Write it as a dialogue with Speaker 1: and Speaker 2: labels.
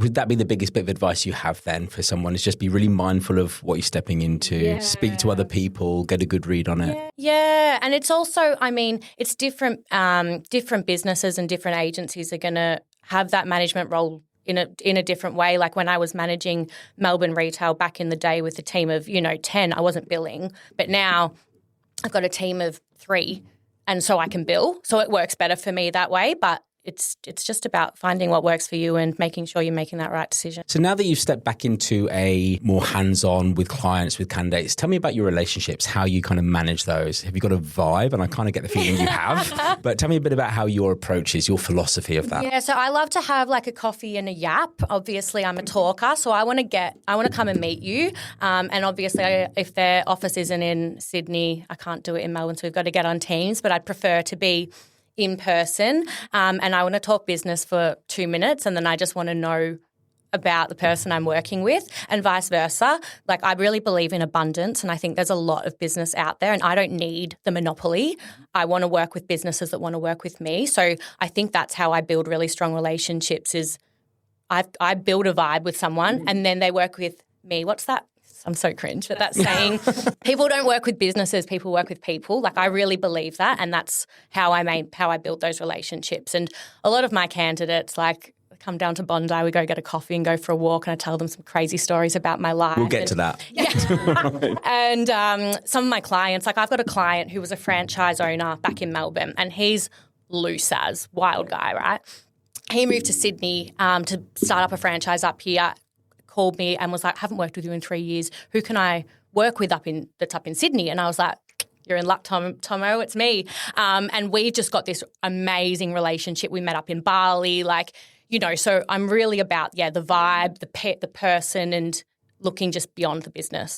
Speaker 1: would that be the biggest bit of advice you have then for someone, is just be really mindful of what you're stepping into, speak to other people, get a good read on it?
Speaker 2: Yeah. And it's also, I mean, it's different businesses and different agencies are going to have that management role in a different way. Like when I was managing Melbourne retail back in the day with a team of, 10, I wasn't billing. But now I've got a team of 3 and so I can bill. So it works better for me that way. But it's just about finding what works for you and making sure you're making that right decision.
Speaker 1: So now that you've stepped back into a more hands-on with clients, with candidates, tell me about your relationships, how you kind of manage those. Have you got a vibe? And I kind of get the feeling you have. But tell me a bit about how your approach is, your philosophy of that.
Speaker 2: Yeah, so I love to have like a coffee and a yap. Obviously, I'm a talker, so I want to come and meet you. And obviously, if their office isn't in Sydney, I can't do it in Melbourne, so we've got to get on Teams. But I'd prefer to be in person, and I want to talk business for 2 minutes, and then I just want to know about the person I'm working with, and vice versa. Like, I really believe in abundance, and I think there's a lot of business out there, and I don't need the monopoly. I want to work with businesses that want to work with me. So I think that's how I build really strong relationships, is I build a vibe with someone and then they work with me. What's that? I'm so cringe, but that's saying people don't work with businesses, people work with people. Like, I really believe that, and that's how I build those relationships. And a lot of my candidates, like, come down to Bondi, we go get a coffee and go for a walk, and I tell them some crazy stories about my life.
Speaker 1: We'll get to that.
Speaker 2: Yeah. And some of my clients, like I've got a client who was a franchise owner back in Melbourne, and he's loose as, wild guy, right? He moved to Sydney to start up a franchise up here, called me and was like, I haven't worked with you in 3 years. Who can I work with that's up in Sydney? And I was like, you're in luck, Tomo, it's me. And we just got this amazing relationship. We met up in Bali, so I'm really about, the vibe, the person, and looking just beyond the business.